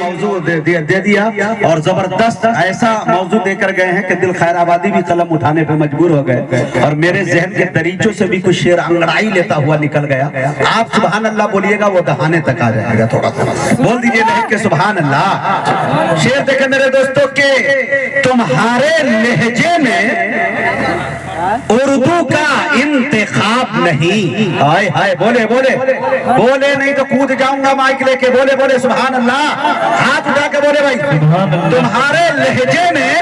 موضوع دے دیا اور زبردست ایسا موضوع دے کر گئے ہیں کہ دل خیر آبادی بھی قلم اٹھانے پہ مجبور ہو گئے اور میرے ذہن کے دریچوں سے بھی کچھ شعر انگڑائی لیتا ہوا نکل گیا. آپ سبحان اللہ بولیے گا وہ دہانے تک آ جائے گا. تھوڑا بول دیجئے لہجے کے سبحان اللہ. شعر دیکھیں میرے دوستوں کہ تمہارے لہجے میں اردو کا انتخاب نہیں. ہائے ہائے بولے بولے بولے نہیں تو کود جاؤں گا مائک لے کے. بولے بولے سبحان اللہ. ہاتھ اٹھا کے بولے بھائی تمہارے لہجے میں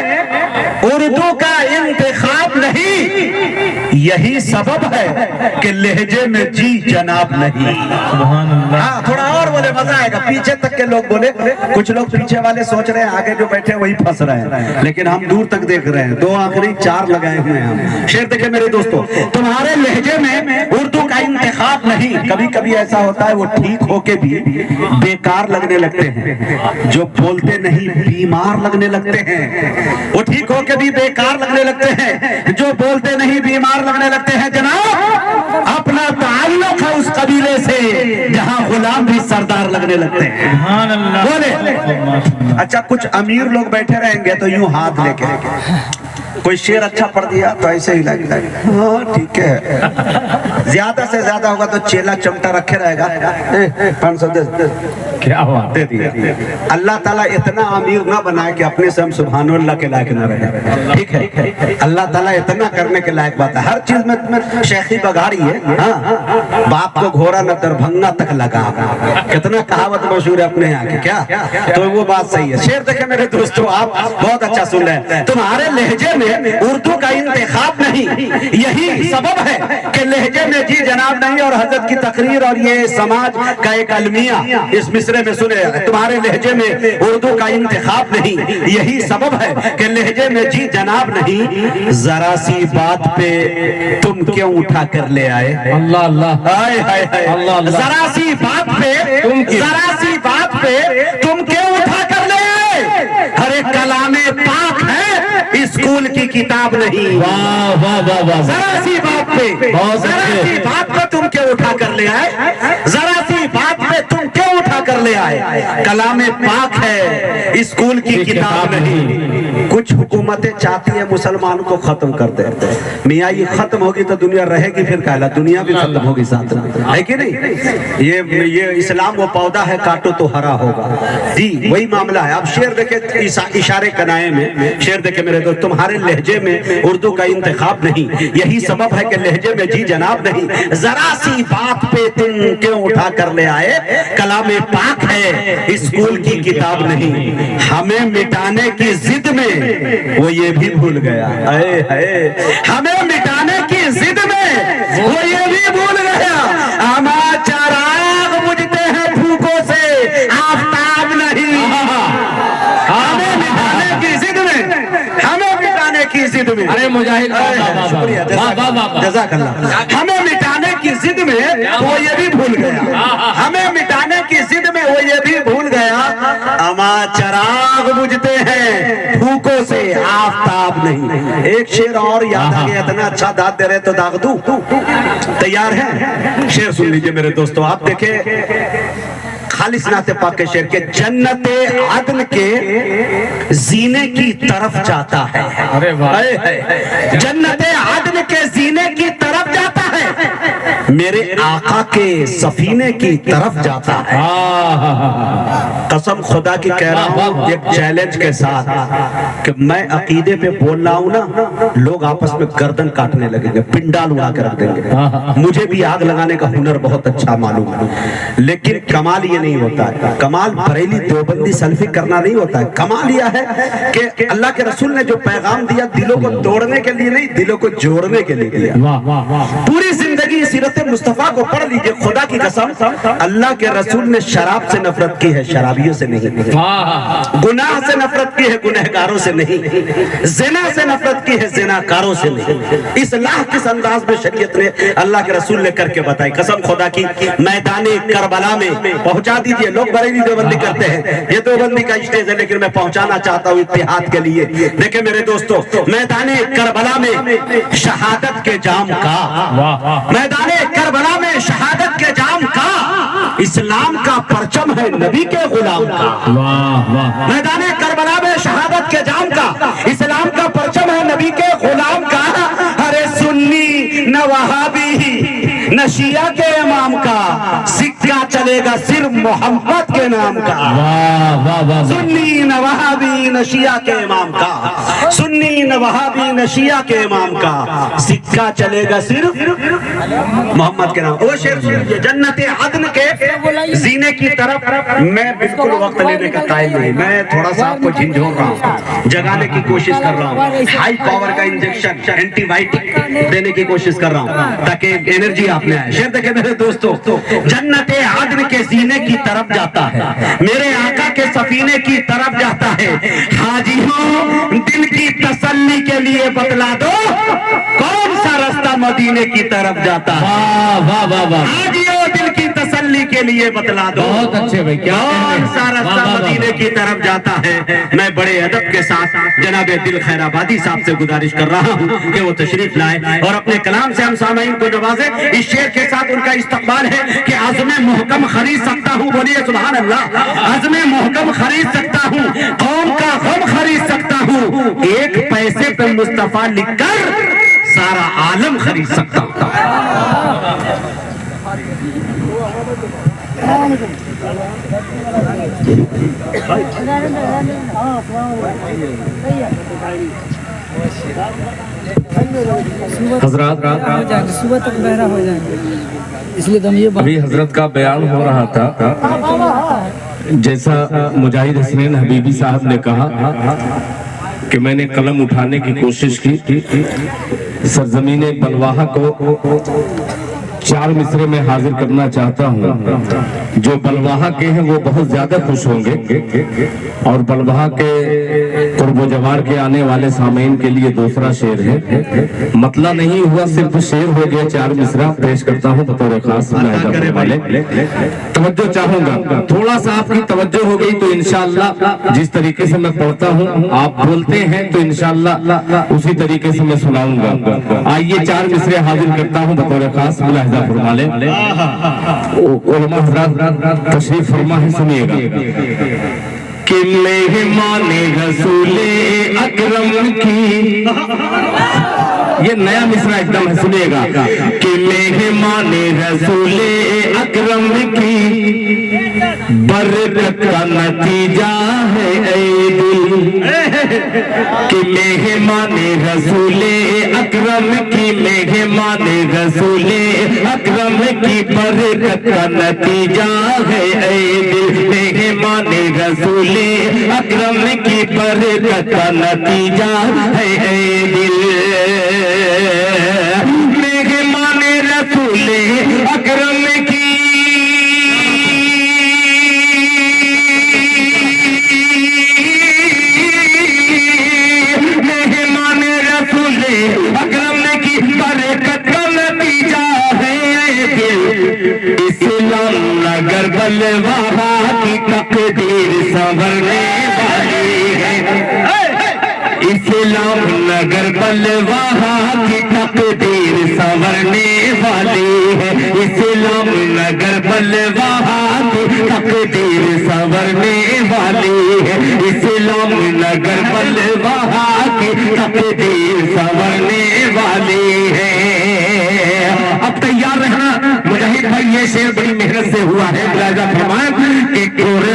اردو کا انتخاب نہیں. یہی سبب ہے کہ لہجے میں جی جناب نہیں. سبحان اللہ. ہاں تھوڑا اور بولے مزہ آئے گا. پیچھے تک کے لوگ بولے. کچھ لوگ پیچھے والے سوچ رہے ہیں آگے جو بیٹھے وہی پھنس رہے ہیں لیکن ہم دور تک دیکھ رہے ہیں. 2 آخری 4 لگائے ہوئے ہیں ہم. شعر دیکھیں میرے دوستو تمہارے لہجے میں اردو کا انتخاب نہیں. کبھی کبھی ایسا ہوتا ہے وہ ٹھیک ہو کے بھی بیکار لگنے لگتے ہیں. جو بولتے نہیں بیمار لگنے لگتے ہیں. وہ ٹھیک ہو کے بھی بیکار لگنے لگتے ہیں. جو بولتے نہیں بیمار لگنے لگتے ہیں. جناب اپنا تعلق ہے اس قبیلے سے جہاں غلام بھی سردار لگنے لگتے ہیں. بولے اچھا کچھ امیر لوگ بیٹھے رہیں گے تو یوں ہاتھ لے کے کوئی شعر اچھا پڑھ دیا تو ایسے ہی لگ ہاں ٹھیک ہے. زیادہ سے زیادہ ہوگا تو چیلا چمٹا رکھے رہے گا. کیا بات دے دیا. اللہ تعالیٰ اتنا امیر نہ بنائے کہ اپنے سے ہم سبحان اللہ کے لائق نہ رہے. ٹھیک ہے اللہ تعالیٰ اتنا کرنے کے لائق بات ہے. ہر چیز میں شیخی بگاڑی ہے. ہاں باپ کو گھوڑا نہ دربھنگا تک لگا. کتنا کہاوت مشہور ہے اپنے یہاں کی. کیا تو وہ بات صحیح ہے. شعر دیکھیں میرے دوستو آپ بہت اچھا سن رہے ہیں. تمہارے لہجے میں اردو کا انتخاب نہیں. یہی سبب ہے کہ لہجے میں جی جناب نہیں. اور حضرت کی تقریر اور یہ سماج کا ایک المیہ اس مصرے میں سنے تمہارے لہجے میں اردو کا انتخاب نہیں. یہی سبب ہے کہ لہجے میں جی جناب نہیں. ذرا سی بات پہ تم کیوں اٹھا کر لے آئے. اللہ اللہ ذرا سی بات پہ تم کیوں اٹھا کر لے آئے. ہر ایک کلام پاک ہے اسکول کی کتاب نہیں. ذرا سی بات پہ تم کیوں اٹھا کر لے آئے. ذرا سی بات پہ تم کیوں اٹھا کر لے آئے. کلام پاک ہے اسکول کی کتاب نہیں. کچھ حکومتیں چاہتی ہیں مسلمان کو ختم کر دے. میاں یہ ختم ہوگی تو دنیا رہے گی پھر کہلا دنیا بھی ختم ہوگی ساتھ ہے کہ نہیں. یہ اسلام وہ پودا ہے کاٹو تو ہرا ہوگا. جی وہی معاملہ ہے. اب شعر دیکھیں اشارے کنائے میں. شعر دیکھیں میرے دوست تمہارے لہجے میں اردو کا انتخاب نہیں. یہی سبب ہے کہ لہجے میں جی جناب نہیں. ذرا سی بات پہ تم کیوں اٹھا کر لے آئے. کلام پاک ہے اسکول کی کتاب نہیں. ہمیں مٹانے کی ضد میں وہ یہ بھی بھول گیا. ہمیں مٹانے کی ضد میں وہ یہ بھی بھول گیا. ہمارا چراغ بجھتے ہیں پھوکوں سے آفتاب نہیں. ہمیں مٹانے کی ضد میں ارے مجاہد جزاک اللہ. ہمیں مٹانے کی ضد میں وہ یہ بھی بھول گیا. ہمیں مٹانے کی ضد میں وہ یہ بھی بھول گیا. اما چراغ بجھتے ہیں پھوکوں سے آفتاب نہیں. ایک شعر اور یاد آ گیا. اتنا اچھا داد دے رہے تو داغ دوں. تیار ہیں شعر سن لیجئے میرے دوستو. آپ دیکھیں خالص نعت پاک کے شعر کے جنت عدن کے زینے کی طرف جاتا ہے. جنت عدن کے زینے کی طرف جاتا ہے. میرے آقا کے سفینے کی طرف جاتا ہے. قسم خدا کی کہہ رہا ہوں ایک چیلنج کے ساتھ کہ میں عقیدے پہ بول رہا ہوں نا، لوگ آپس میں گردن کاٹنے لگیں گے، پنڈال اڑا کے رکھ دیں گے۔ مجھے بھی آگ لگانے کا ہنر بہت اچھا معلوم ہے، لیکن کمال یہ نہیں ہوتا ہے، کمال بریلی دیوبندی سلفی کرنا نہیں ہوتا ہے۔ کمال یہ ہے کہ اللہ کے رسول نے جو پیغام دیا دلوں کو توڑنے کے لیے نہیں، دلوں کو جوڑنے کے لیے دیا۔ پوری زندگی سیرت مصطفیٰ کو پڑھ لیجئے، خدا کی قسم اللہ کے رسول نے شراب سے نفرت کی ہے، شرابیوں سے نہیں، گناہ سے نفرت کی ہے، گنہگاروں سے نہیں، زنا سے نفرت کی ہے، زناکاروں سے نہیں۔ اصلاح کس انداز میں شریعت نے اللہ کے رسول نے کر کے بتائی، قسم خدا کی۔ میدان کربلا میں پہنچا دیجئے، لوگ بریلی دیوبندی کرتے ہیں، یہ دیوبندی کا اسٹیج ہے، لیکن میں پہنچانا چاہتا ہوں اتحاد کے لیے۔ دیکھیں میرے دوستو، میدان کربلا میں شہادت کے جام کا، میدان کربلا میں شہادت کے جام کا، اسلام کا پرچم ہے نبی کے غلام کا۔ میدان کربلا میں شہادت کے جام کا، اسلام کا پرچم ہے نبی کے غلام کا۔ ارے سنی نہ وہابی نہ شیعہ کے امام کا، سکہ چلے گا صرف محمد کے نام کا۔ سنی نہ وہابی نہ شیعہ کے امام کا، سنی نہ وہابی نہ شیعہ کے امام کا، سکہ چلے گا صرف محمد کے نام۔ وہ شعر سن لیجئے، جنت عدن کے زینے کی طرف میں بالکل وقت لینے کا قائل نہیں، میں تھوڑا سا آپ کو جھنجھوڑ رہا ہوں، جگانے کی کوشش کر رہا ہوں، ہائی پاور کا انجیکشن اینٹی بائیوٹک دینے کی کوشش کر رہا ہوں تاکہ انرجی آپ میں آئے۔ شعر دیکھیں میرے دوستو، جنت عدن کے زینے کی طرف جاتا ہے، میرے آقا کے سفینے کی طرف جاتا ہے، حاجیوں دل کی تسلی کے لیے بتلا دو کون سا رستہ مدینے کی طرف جاتا ہے۔ حاجیوں دل کی تسلی کے لیے بتلا دو بہت اچھے بھائی، کون سا رستہ مدینے کی طرف جاتا ہے۔ میں بڑے ادب کے ساتھ جناب دل خیر آبادی صاحب سے گزارش کر رہا ہوں کہ وہ تشریف لائے اور اپنے کلام سے ہم سامعین کو نوازے۔ اس شعر کے ساتھ ان کا استقبال ہے کہ عزم محکم خرید سکتا ہوں، بولیے سبحان اللہ، عزم محکم خرید سکتا ہوں، قوم کا غم خرید سکتا ہوں، ایک پیسے پہ مصطفیٰ لکھ کر سارا عالم خرید سکتا ہوں۔ حضرات صبح تک بہرا ہو جائیں گے، اس لیے تو یہ ابھی حضرت کا بیان ہو رہا تھا، جیسا مجاہد حسنین حبیبی صاحب نے کہا کہ میں نے قلم اٹھانے کی کوشش کی، سرزمین بلواہا کو 4 مصرے میں حاضر کرنا چاہتا ہوں۔ جو بلواہا کے ہیں وہ بہت زیادہ خوش ہوں گے، اور بلواہا کے قرب و جوار کے آنے والے سامعین کے لیے دوسرا شعر ہے، مطلع نہیں ہوا، صرف شعر ہو گیا، 4 مصرع پیش کرتا ہوں بطور خاص۔ توجہ چاہوں گا، تھوڑا سا آپ کی توجہ ہو گئی تو انشاءاللہ جس طریقے سے میں پڑھتا ہوں آپ بولتے ہیں تو انشاءاللہ اسی طریقے سے میں سناؤں گا۔ آئیے 4 مصرے حاضر کرتا ہوں بطور خاص، ملاحظہ فرما لیں۔ علماء حضرات تشریف فرما ہے، سنیے گا کہ مہمان رسول اکرم کی، یہ نیا مصرع ایک دم ہے، سنیے گا کہ مہمان رسول اکرم کی برکت کا نتیجہ ہے اے دل، کہ مہمان رسول اکرم کی، مہمان رسول اکرم کی برکت کا نتیجہ ہے اے دل، مہمان رسول اکرم کی برکت کا نتیجہ ہے اے دل، مہمان رسول اکرم کی اسلام نگر بلواہا کی تقدیر سنورنے والی ہے، اسلام نگر بلواہا کی تقدیر سنورنے والی ہے، اسلام نگر بلواہا کی تقدیر سنورنے والی ہے، اسلام نگر بلواہا کی تقدیر سنورنے والی ہے۔ اب تیار رہنا مجاہد بھائی، یہ شعر بڑی محنت سے ہوا ہے، ملاحظہ فرمائیں کہ گورے